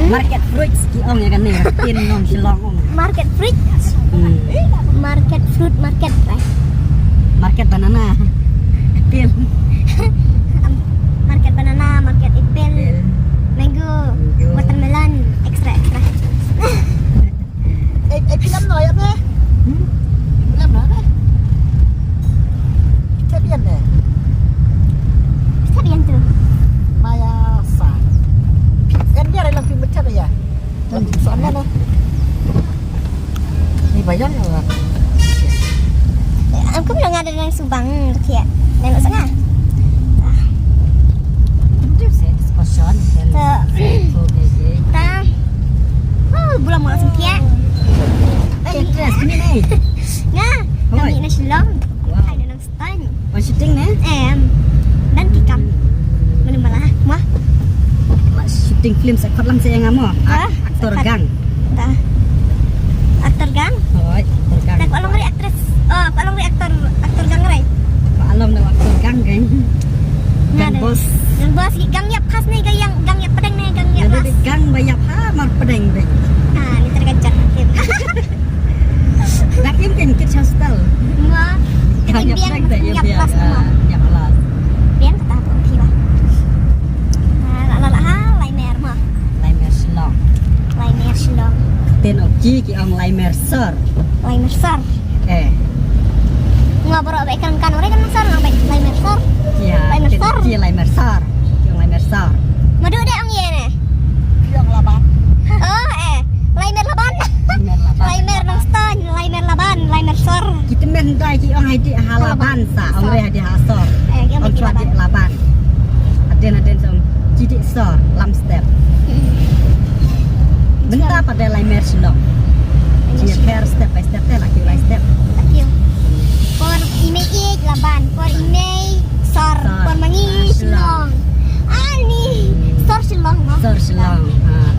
Market fruits ki ong ya kan ni tin nong silong ong. Market fruits. Market fruit market right. Market banana. Apple. Market banana, market apple. Mango, watermelon, extra. Film nói em đấy. Film nói đấy. Cái biển này. Cái biển tu. Maya sa. Kan dia dalam film macam ya. Dan sana lah. Ni bayar lah. Aku belum ada yang Subang thiệt. Này nó sang à? Discussion. Ta. Bulan mula sempia. Interest ni ni. Nga, kami na silong. Hai na ng stand. Washington ni? Dan tikam. Mana-mana syuting film sekot lang saya ngamo. Aktor gang. Dah. Aktor gang? Hoi, aktor gang. Tak along ri aktris. Oh, along ri aktor gang rai. Alam na aktor gang geng. Gang bos. Gang bos gang yap khas nih gang yap pedang nih gang yap. Jadi gang banyak mar pedeng deh. Ah, ni terganjat. Dak im kan kit hostel. Wah. Gang yap pedeng deh ya biar. Ya kelas. Biar kata apa tiba. Lah ha liner mah. Laimer Shillong. Liner Shillong. Ten oji ki ong Laimer Sor. Liner Sar. Ngobrol baik kan orang kan sar ngabai Liner Sar. Iya. Laimer Sor. Iya Laimer Sor. Ki ong Laimer Sor. Madu deh ong ye ne. Ki ong laban. Oh Liner laban. Laimer laban. Liner nang stan, Liner laban, Liner Sor. Kita mendai ki ong hadi halaban sa ong re hadi hasor. Yang Ong chua di laban. Aden song jidik sor lam step. Benta pada Laimer Shillong. Dia care step by step lah ki step. Thank you. Por email laban, por email sor, por mangi Shillong. Ani sor Shillong mah. Sor Shillong.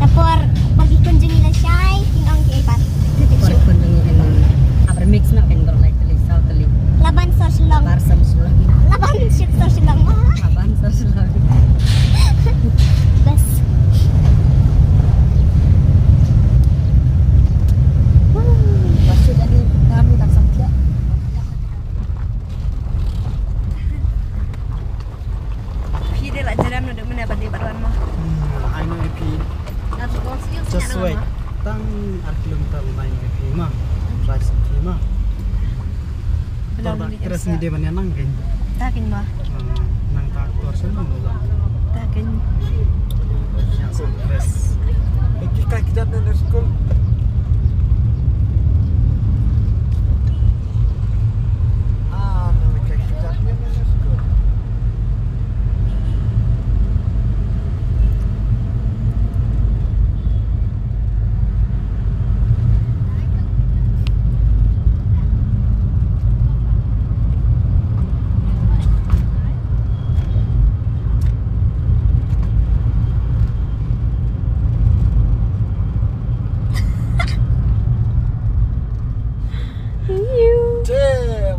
Tapor pergi kunjungi lah Syai, tingong ki ipat. Por kunjungi dengan aber mix nak kan berlai teli sau teli. Laban sor Shillong. Barsam Shillong. Laban shit sor Shillong mah. Laban Sor Shillong. Bas. Pasti jadi kami tak sampai. Phi đây là Jerem nó được bên này bật đi bật luôn mà. Ai nói IP Nó chỉ có siêu just wait tăng kilometer lain IP mah drive sendiri mah Belum tak di terus Elsa. ni dia banyak nang kan Ta kinh mà. nang tak aktor semua mula Ta kinh. yang stres kita kita dari sekolah mereka kita dari sekolah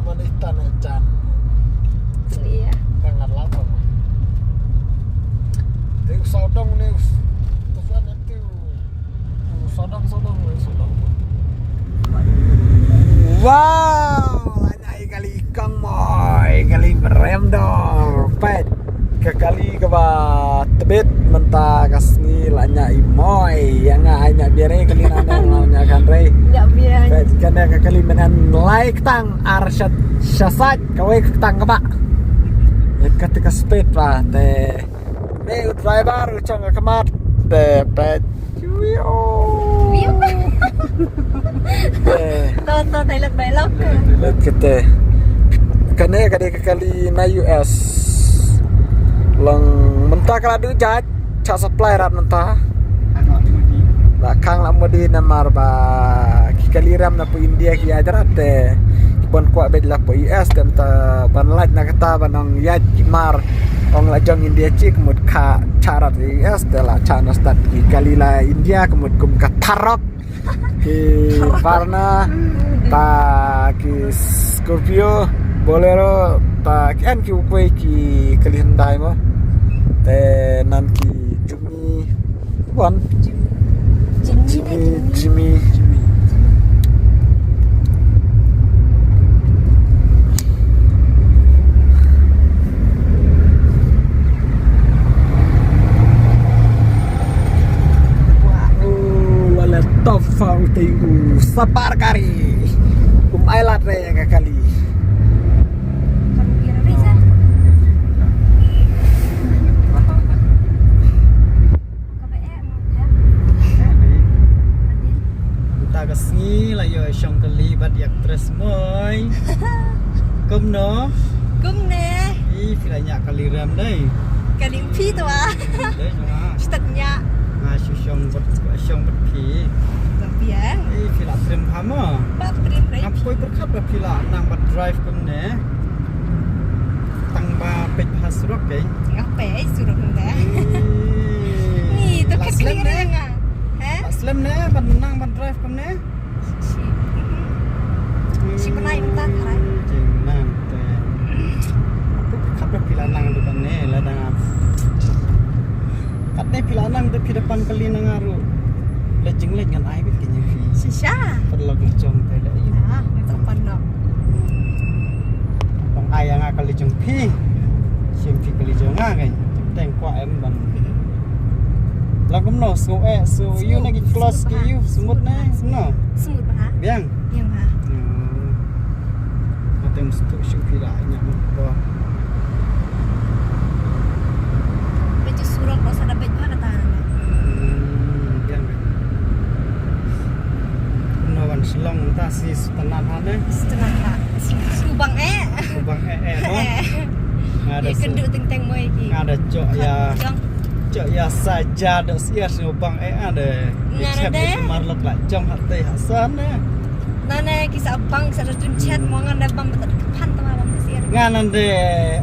wanita necan Iya. dengan lapar Tiu sodong nih terus ada tiu sodong wow lanyai kali ikan moy kali berem dong pet ke kali ke ba tebet mentah kasni lanyai moy yang hanya biarnya kali nanya kan rey Enggak biar. pet kena ke kali dengan like tang arsyad syasat kawai tang ke pak ketika speed pak teh New driver ucang kemat teh pet View. Toto thấy lật bài lóc. lihat kita kene kali na US lang mentah kala du jat cha supply rat mentah la kang la modi na marba kali ram na pu India ki ajarat te bon kwa bed la pu US tem ta ban laj na kata banong yat mar ong la jong India cik mut ka charat US de la chana stat ki kali la India kemut kum ka tarok ki Varna ta ki Scorpio Bolero ta ki an ki ukwe ki kali Hyundai mo te nan ki Jimmy bon Jimmy Tofa utiu sapar kari ailat re yang kali Kamu kira bisa? ta kasni la yo shong kali bat yak tres moy kum no Cũng nè. i filanya kali ram dai Cái điểm phi tụi à. dai jona Thật nhạ. shong bat pi Gak biar. i fila trim hama Bác trip đấy. ngap koi berkat ba fila nang bat drive kum ne tang ba pet hasrok kai Ngọc bé suruh nda. Nih tuh live kamne si penai minta karai jeng nang te tu kap pila nang tu kamne la dang kat ne pila nang tu pi depan kali nang aru le jeng le ngan ai bit kinya fi sisha perlu ngejong te le yu nah minta pandok bang ai yang kali jong pi sim pi kali jong ngai teng kwa em ban lagu no so you nagi close ke you semut na no semut bah biang yang bah atem stu syukira nya mo baju surang kau sada baju bah kata biang no wan selong ta si tenan hane setengah tak subang bang no ada kenduk teng moi ki ada cok ya saja ada sia bang ada chat marlok la jong hati hasan nana kisah bang sada tun chat mo ngan bang betul kepan tama bang sih ngan ande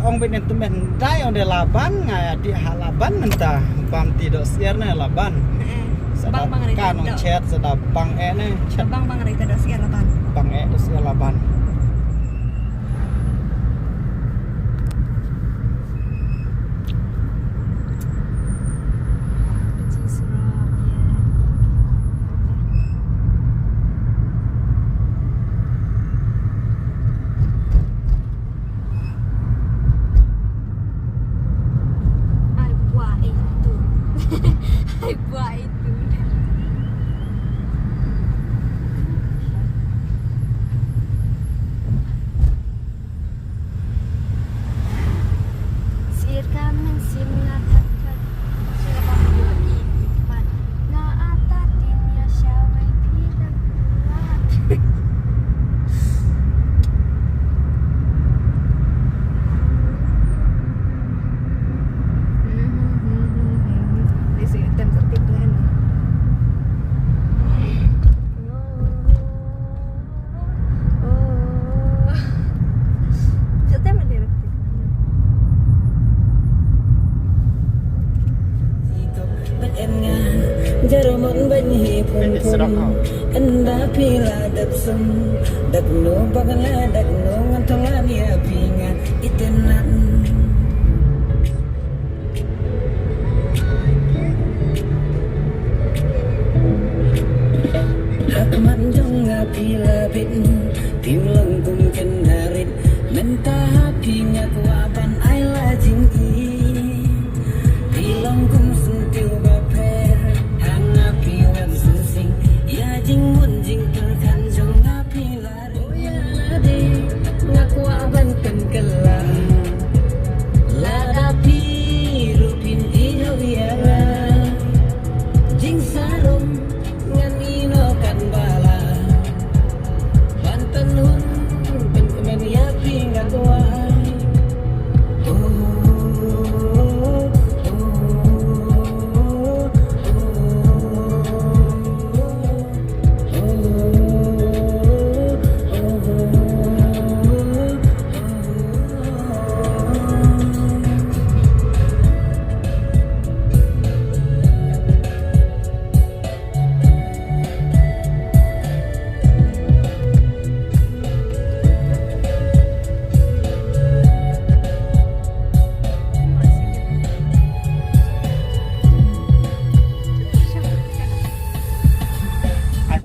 ong benen tumen dai onde laban ngaya di halaban mentah bam tidak siarna laban bang bang ada kan chat sedap bang ne chat bang ada ada siar laban bang dos siar laban buat itu Sir kamen sim ngatakan siapa beli iman na atatin ya syawai tidak kuat di sini tem tertib kan Cetem ada tertib bên em ngang giờ muốn bên hi phun phun anh đã phi là đập sum đập nô bằng là đập nô ngăn thong là bia phi ngang ít tên nặng